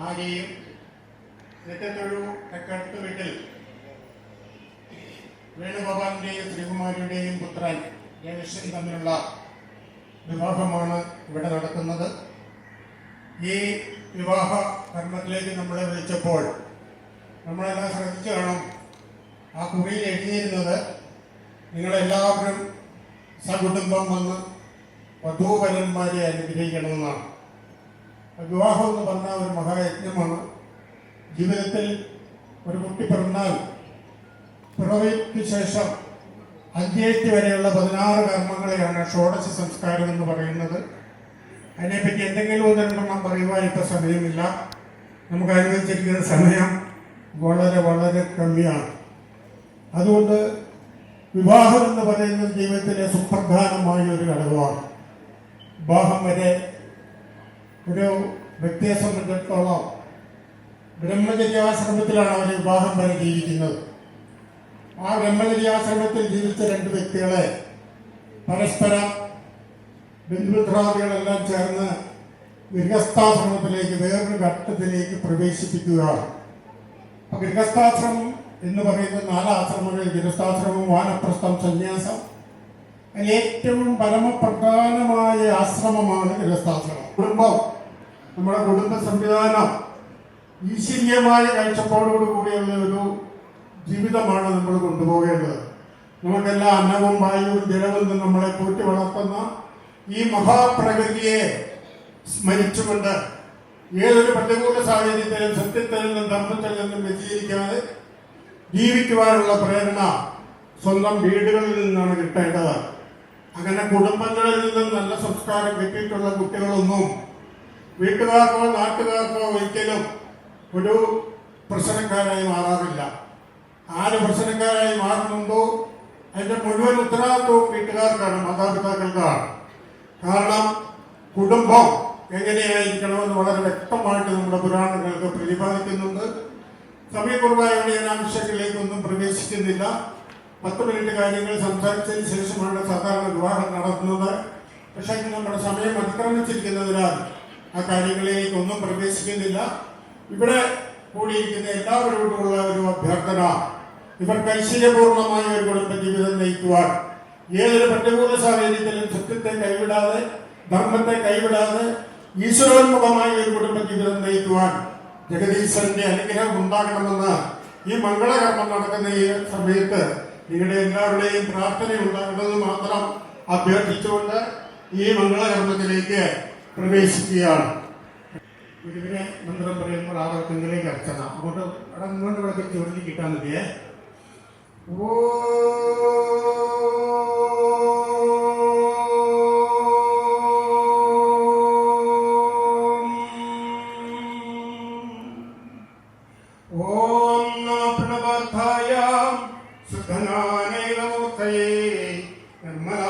ആരെയും നെറ്റത്തൊഴു തെക്കടുത്ത് വീട്ടിൽ വേണുഗോപാലിന്റെയും ശ്രീകുമാരിയുടെയും പുത്രൻ ജയശ്രീ തമ്മിലുള്ള വിവാഹമാണ് ഇവിടെ നടക്കുന്നത്. ഈ വിവാഹ കർമ്മത്തിലേക്ക് നമ്മളെ വിളിച്ചപ്പോൾ നമ്മളെല്ലാം ശ്രദ്ധിച്ചു കാണും. ആ കുറിയിൽ എഴുതിയിരുന്നത് നിങ്ങളെല്ലാവരും സകുടുംബം വന്ന് വധൂവരന്മാരെ അനുഗ്രഹിക്കണമെന്നാണ്. വിവാഹം എന്ന് പറഞ്ഞ ഒരു മഹായജ്ഞമാണ്. ജീവിതത്തിൽ ഒരു കുട്ടി പിറന്നാൽ പിറവിക്ക് ശേഷം അന്ത്യേഷ്ടി വരെയുള്ള 16 കർമ്മങ്ങളെയാണ് ഷോഡശ സംസ്കാരം എന്ന് പറയുന്നത്. അതിനെപ്പറ്റി എന്തെങ്കിലും ഉദാഹരണം പറയുവാൻ ഇപ്പോൾ സമയമില്ല. നമുക്ക് അനുവദിച്ചിരിക്കുന്ന സമയം വളരെ വളരെ കമ്മിയാണ്. അതുകൊണ്ട് വിവാഹം എന്ന് പറയുന്നത് ജീവിതത്തിലെ സുപ്രധാനമായ ഒരു ഘടകമാണ്. വിവാഹം വരെ ഒരു വ്യക്തിയെ സംബന്ധിച്ചിടത്തോളം ബ്രഹ്മചര്യാശ്രമത്തിലാണ് അവർ വിവാഹം വരെ ജീവിക്കുന്നത്. ആ ബ്രഹ്മചര്യാശ്രമത്തിൽ ജീവിച്ച 2 വ്യക്തികളെ പരസ്പരം ബന്ധുമിത്രാദികളെല്ലാം ചേർന്ന് ഗൃഹസ്ഥാശ്രമത്തിലേക്ക് വേറൊരു ഘട്ടത്തിലേക്ക് പ്രവേശിപ്പിക്കുകയാണ്. അപ്പൊ ഗൃഹസ്ഥാശ്രമം എന്ന് പറയുന്ന 4 ആശ്രമങ്ങൾ, ഗൃഹസ്ഥാശ്രമം, വാനപ്രസ്ഥം, സന്യാസം. അതിൽ ഏറ്റവും പരമപ്രധാനമായ ആശ്രമമാണ് ഗൃഹസ്ഥാശ്രമം. കുടുംബം, നമ്മുടെ കുടുംബ സംവിധാനം ഈശ്വരീയമായ കാഴ്ചപ്പാടോടുകൂടിയുള്ള ഒരു ജീവിതമാണ് നമ്മൾ കൊണ്ടുപോകേണ്ടത്. നമുക്കെല്ലാം അന്നവും വായുവും ജലവും നമ്മളെ പോറ്റി വളർത്തുന്ന ഈ മഹാപ്രകൃതിയെ സ്മരിച്ചുകൊണ്ട് ഏതൊരു പ്രതികൂല സാഹചര്യത്തിലും സത്യത്തിൽ നിന്നും ധർമ്മത്തിൽ നിന്നും വ്യതിചലിക്കാതെ ജീവിക്കുവാനുള്ള പ്രേരണ സ്വന്തം വീടുകളിൽ നിന്നാണ് കിട്ടേണ്ടത്. അങ്ങനെ കുടുംബങ്ങളിൽ നിന്നും നല്ല സംസ്കാരം കിട്ടിയിട്ടുള്ള കുട്ടികളൊന്നും വീട്ടുകാർക്കോ നാട്ടുകാർക്കോ ഒരിക്കലും ഒരു പ്രശ്നക്കാരായി മാറാറില്ല. ആര് പ്രശ്നക്കാരായി മാറുന്നുണ്ടോ അതിന്റെ മുഴുവൻ ഉത്തരവാദിത്വവും വീട്ടുകാർക്കാണ്, മാതാപിതാക്കൾക്കാണ്. കാരണം കുടുംബം എങ്ങനെയായിരിക്കണമെന്ന് വളരെ വ്യക്തമായിട്ട് നമ്മുടെ പുരാണങ്ങൾക്ക് പ്രതിപാദിക്കുന്നുണ്ട്. സമയക്കുറവായതുകൊണ്ട് ഞാൻ ആ വിഷയങ്ങളിലേക്കൊന്നും പ്രവേശിക്കുന്നില്ല. 10 മിനിറ്റ് കാര്യങ്ങൾ സംസാരിച്ചതിന് ശേഷമാണ് സാധാരണ വിവാഹം നടത്തുന്നത്. പക്ഷേ നമ്മുടെ സമയം അതിക്രമിച്ചിരിക്കുന്നതിനാൽ ആ കാര്യങ്ങളിലേക്കൊന്നും പ്രവേശിക്കുന്നില്ല. ഇവിടെ കൂടിയിരിക്കുന്ന എല്ലാവരോടുമുള്ള ഒരു അഭ്യർത്ഥന, ഇവർക്ക് ഐശ്വര്യപൂർണമായ ഒരു കുടുംബ ജീവിതം നയിക്കുവാൻ ഏതൊരു പ്രതികൂല സാഹചര്യത്തിലും സത്യത്തെ കൈവിടാതെ ധർമ്മത്തെ കൈവിടാതെ ഈശ്വരോന്മുഖമായ ഒരു കുടുംബ ജീവിതം നയിക്കുവാൻ ജഗദീശ്വരന്റെ അനുഗ്രഹം ഉണ്ടാകണമെന്ന് ഈ മംഗളകർമ്മം നടക്കുന്ന ഈ സമയത്ത് നിങ്ങളുടെ എല്ലാവരുടെയും പ്രാർത്ഥന ഉണ്ടാകണമെന്ന് മാത്രം അഭ്യർത്ഥിച്ചുകൊണ്ട് ഈ മംഗളകർമ്മത്തിലേക്ക് പ്രവേശിക്കുകയാണ്. ഗുരുവിനെ മന്ത്രം പറയുമ്പോൾ ആവർത്തനത്തിലേക്ക് അർച്ചന അങ്ങോട്ട് വിളക്കി ചുരുക്കി കിട്ടാൻ മതിയേ. ഓ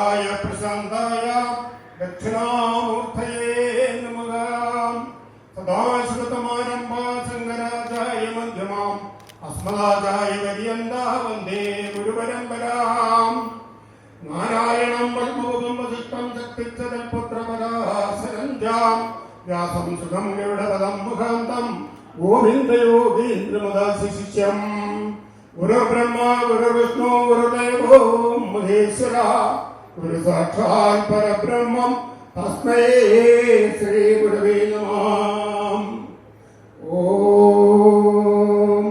ശാന്തായ പ്രശാന്തായ ദക്ഷിണാമൂർത്തയേ നമഃ. സദാശിവസമാരംഭ ശങ്കരാചാര്യ മധ്യമാം അസ്മദാചാര്യ പര്യന്താ വന്ദേ ഗുരുപരമ്പരാം. നാരായണം വൽഭൂതം വസിഷ്ഠം ശക്തിച്ചതൽപുത്രപരാശരഞ്ജാം വ്യാസം സുഖം ഗരുഡപദം മുഖാന്തം ഗോവിന്ദയോഗീന്ദ്രമദാശിഷ്യം. ഗുരുബ്രഹ്മ ഗുരുവിഷ്ണു ഗുരുദേവോ മഹേശ്വര ഗുരു സാക്ഷാൽ പരബ്രഹ്മം തസ്മൈ ശ്രീ ഗുരവേ നമഃ. ഓം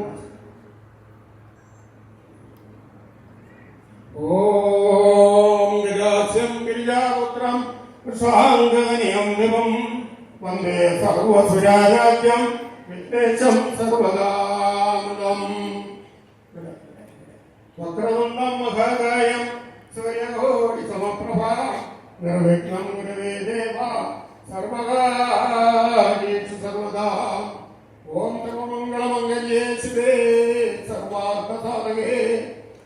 ഓം ഗിരാസ്യം ഗിരിജാപുത്രം വൃഷാംഗനിയം വിഭം വന്ദേ സർവസുരാരാജ്യം വിഘ്നേശം സർവദാമദം. വക്രതുണ്ഡം മഹാകായം സൂര്യകോടി സമപ്രഭ നിർവിഘ്നം ഗുരവേ ദേവ സർവകാര്യേഷു സർവദാ. ഓം സർവമംഗളമംഗല്യേ ശിവേ സർവാർത്ഥസാധകേ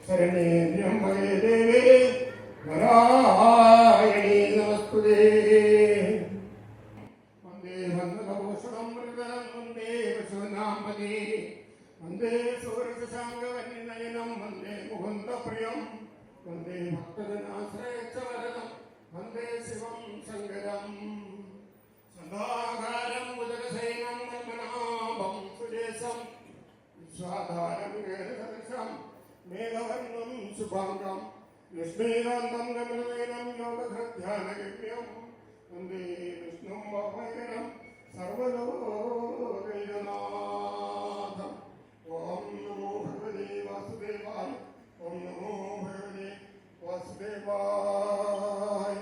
ശരണേ ത്ര്യംബകേ ദേവേ നാരായണീ നമസ്തുതേ. വന്ദേ വന്ദനഭൂഷണം മൃഗം വന്ദേ വശുനാംബദേ വന്ദേ സൂര്യശാങ്കവന്യനയനം വന്ദേ മുകുന്ദപ്രിയം വന്ദേ ഭക്തജനാശ്രയച്ചവരണം വന്ദേ ശിവം ശങ്കരം. സദാകാരം ഉദരസേനം പത്മനാഭം സുരേശം വിശ്വാധാരം ഗേഹദർശം മേഘവർണം ശുഭാംഗം ലക്ഷ്മീകാന്തം ഗമനവേനം യോഗധൃധ്യാനഗമ്യം വന്ദേ വിഷ്ണും വൈകരം സർവലോകൈകനാഥം. ഓം നമോ ഭഗവതേ വാസുദേവായ. ഓം നമോ ഭഗവതേ വാസുദേവായ.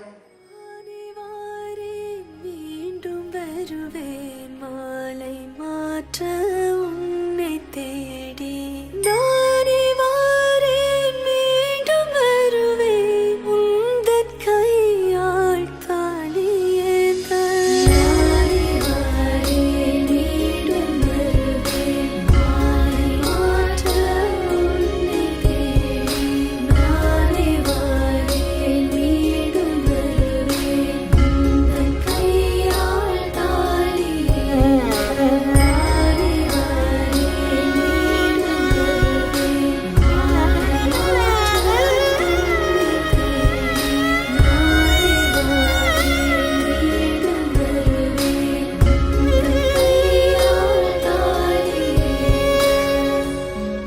மீண்டும் வருவேன் மாலை மாற்ற உன்னை தேடி. நானே வாரேன் மீண்டும் வருவேன் உந்தன் கையால் தாலியேந்த. நானே வாரேன் மீண்டும் வருவேன் மாலை மாற்ற உன்னை தேடி. நானே வாரேன் மீண்டும் வருவேன் உந்தன் கையால் தாலியேந்த. நானே வாரேன் மீண்டும் வருவேன் மாலை மாற்ற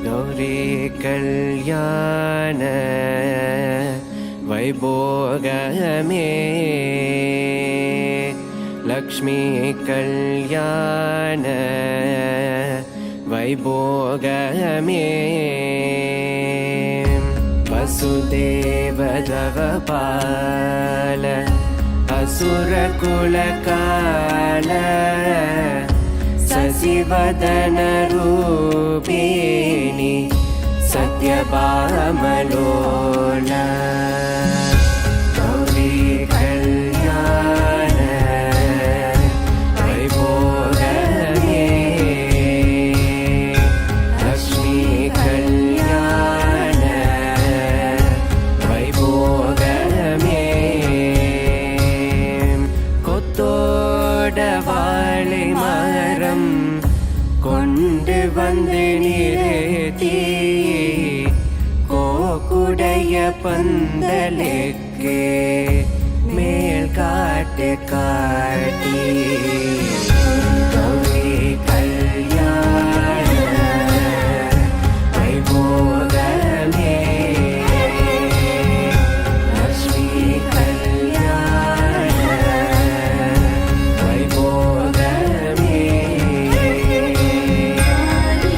ಗೌರಿ ಕಲ್ಯಾಣ ವೈಭೋಗಮೇ ಲಕ್ಷ್ಮೀ ಕಲ್ಯಾಣ ವೈಭೋಗಮೇ ವಸುದೇವದವ ಪಾಲ ಅಸುರ ಕುಲಕಾಲ ಸಸಿವದನ ರೂಪಿಣಿ ಸತ್ಯಭಾಮಲೋಲ. ಗೌರಿ ಕಲ್ಯಾಣ ವೈಭೋಗಮೇ ಲಕ್ಷ್ಮೀ ಕಲ್ಯಾಣ ವೈಭೋಗಮೇ கொத்தோடவாளை மரம் கொண்டு வந்து நிறுத்தி கோக்குடைய பந்தலுக்கு மேல் காட்டு காட்டி. கௌரி கல்யாண வைபோகமே லக்ஷ்மி கல்யாண வைபோகமே. நானே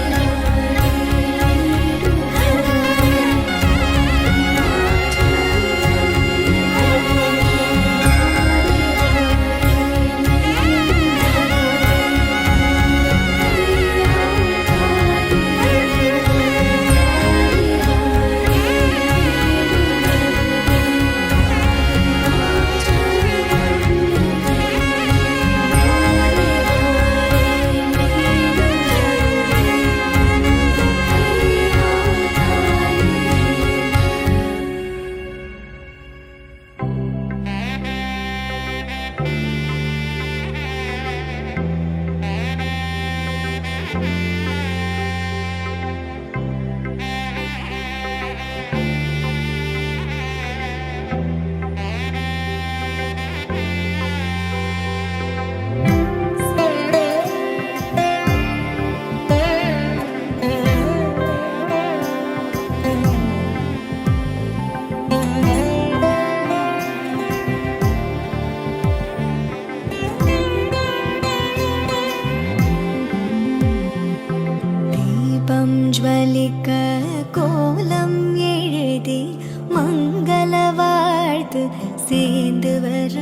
சேர்ந்து வர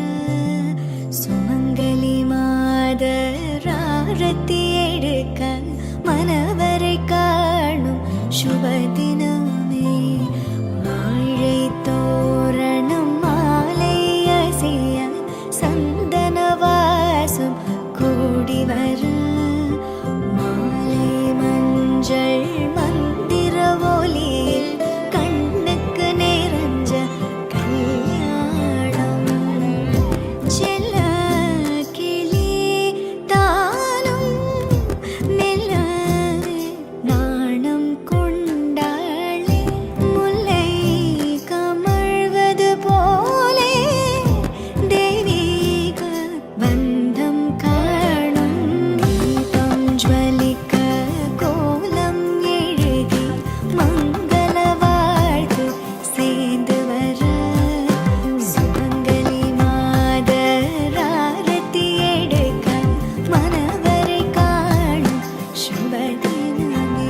சுமங்கலி மாதர் ஆரத்தி எடுக்க மனவரை காணும் சுப தினமே வாழை தோரணம் மாலை அசைய சந்தன வாசம் கூடி வர மாலை மஞ்சள் மந்திர ஒலியில் கண்ணுக்கு நிறைஞ்ச கல்யாணம் செல்ல கிளி தானும் மெல்ல நாணம் கொண்டாளே முல்லை கமழ்வது போலே தெய்வீக பந்தம் காணும் தீபம் ஜ்வலிக்க கோலம் எழுதி மங்கள வாழ்த்து சேர்ந்து வர சுமங்கலி மாதர் ஆரத்தி எடுக்க மனவரை காணும் சுப தினமே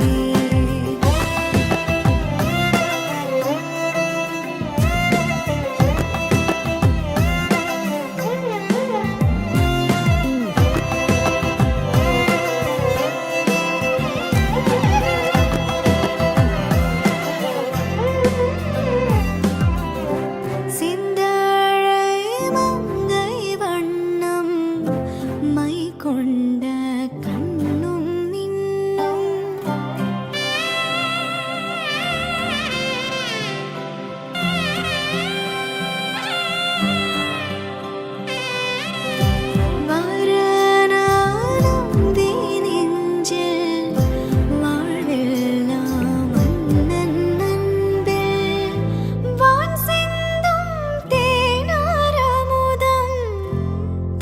சிந்தாழை மங்கை வண்ணம் மை கொண்ட கண்ணும் மின்னும் வாரணாலும் தேனெஞ்சில் வாழ்வெல்லாம் மன்னன் அன்பில் வான் சிந்தும் தேனாரமுதம்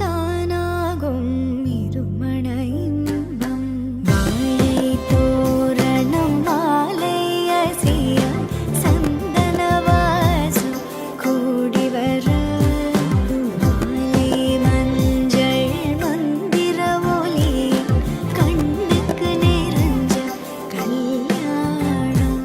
தானாகும் இருமண இன்பம் வாழை தோரணம் மாலை அசைய சந்தன வாசம் கூடி வர மாலை மஞ்சள் மந்திர ஒலி கண்ணுக்கு நிறைஞ்ச கல்யாணம்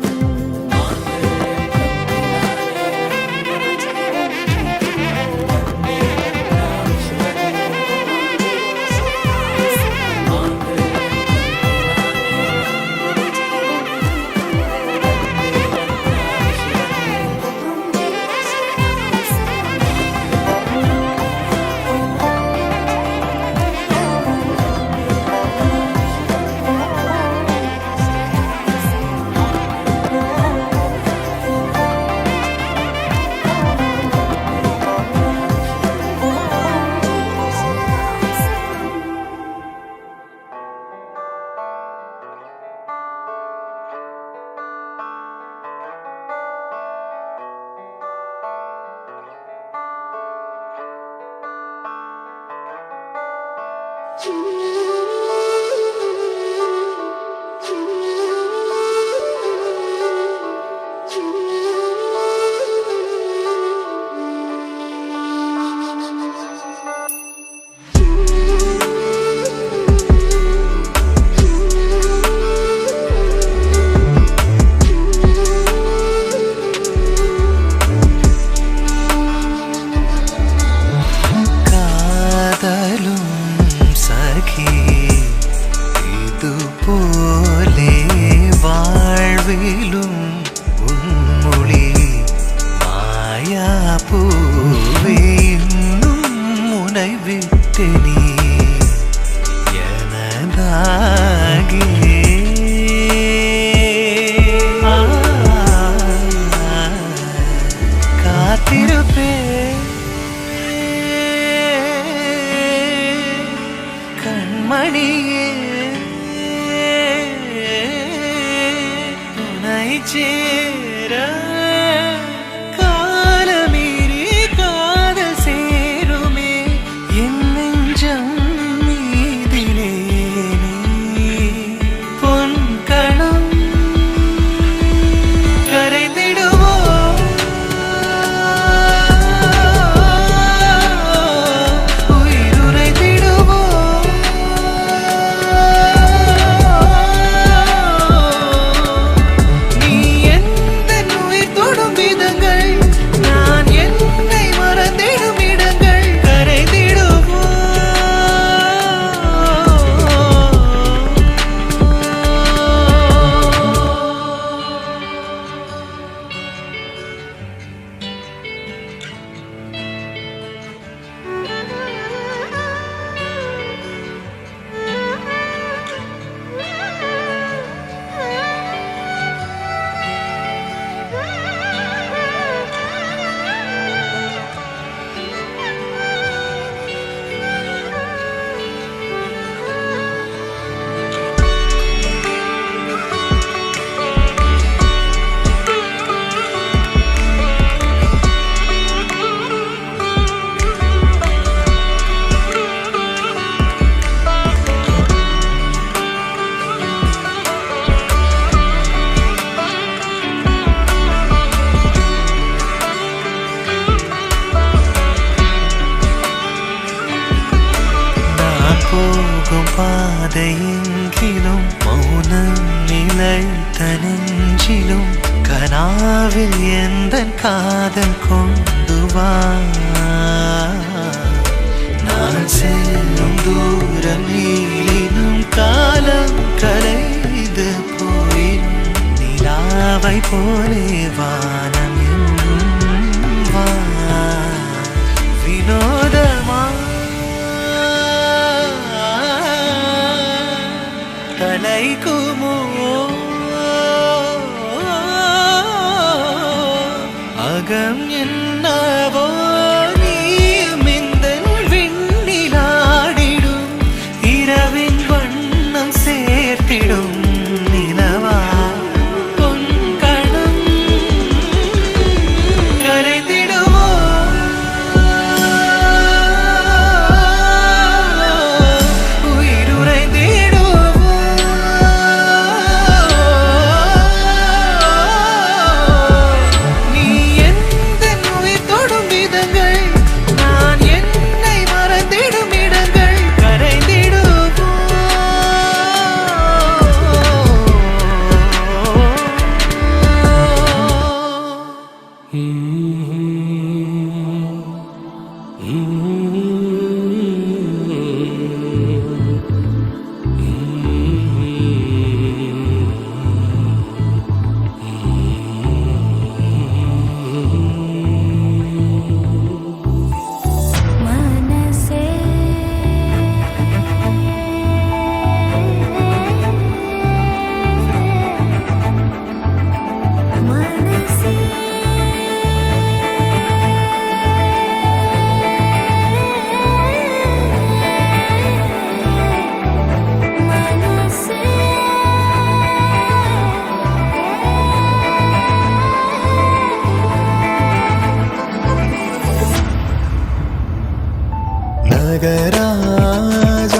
காதலும் சகி പോകും പാതയെങ്കിലും മൗനം നിലത്ത നെഞ്ചിലും കനാവിൽ എന്തൻ കാതൽ കൊണ്ടുവാ நான் செல்லும் தூரம் நீளினும் காலம் கரைந்து போயினும் நிலாவை போலே வானம் எங்கும் வா வினோதமா கலைக்குமோ அகம் என்னவோ नगराज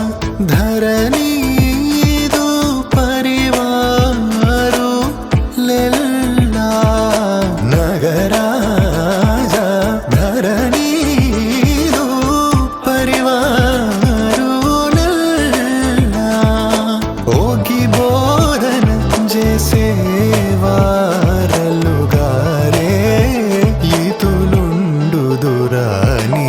धरणीदु परिवारु लेल्ला नगराज धरणीदु परिवारु लेल्ला ओगी बोरन जैसे वारलुगारे इतुलुंडु दुरानी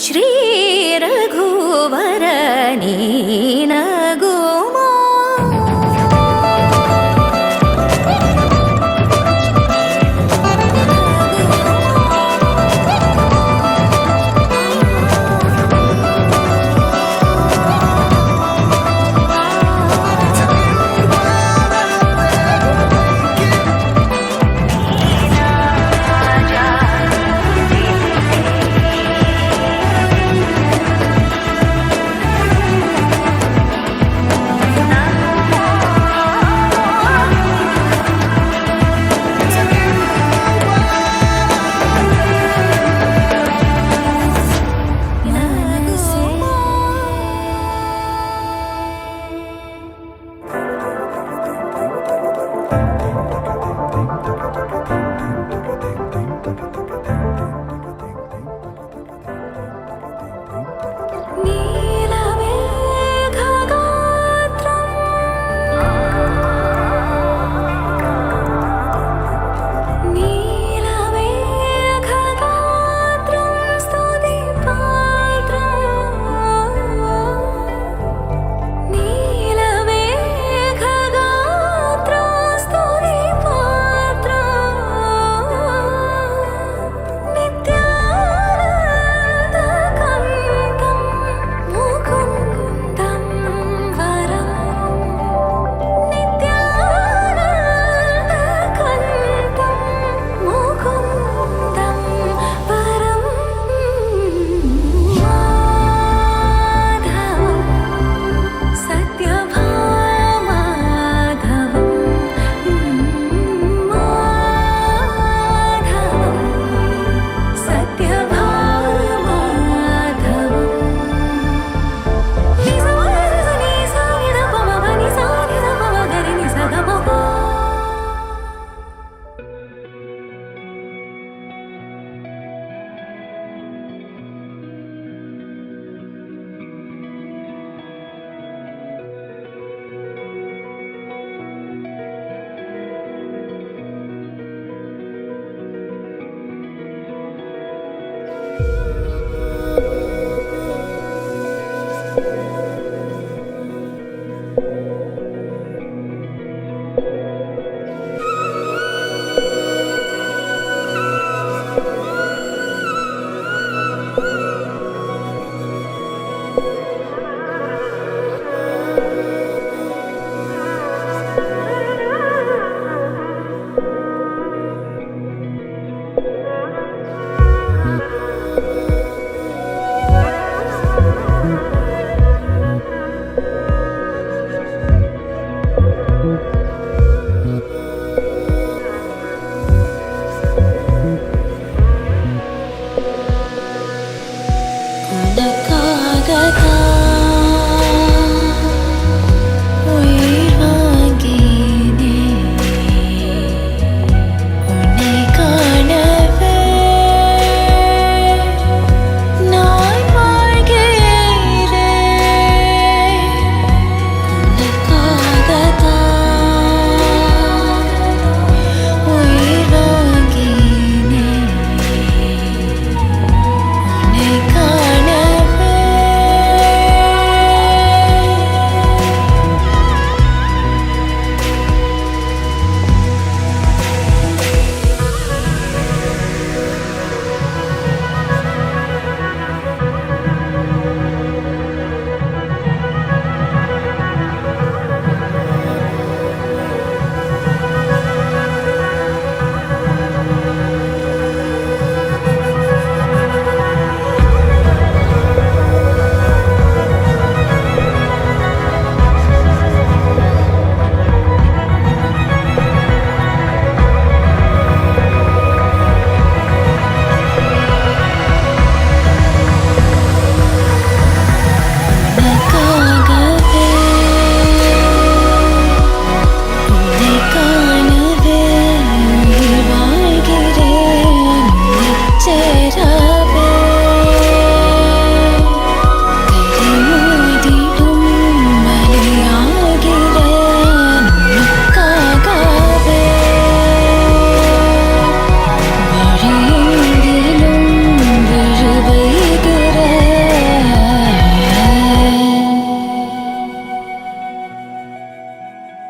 श्री रघुवर नगुमो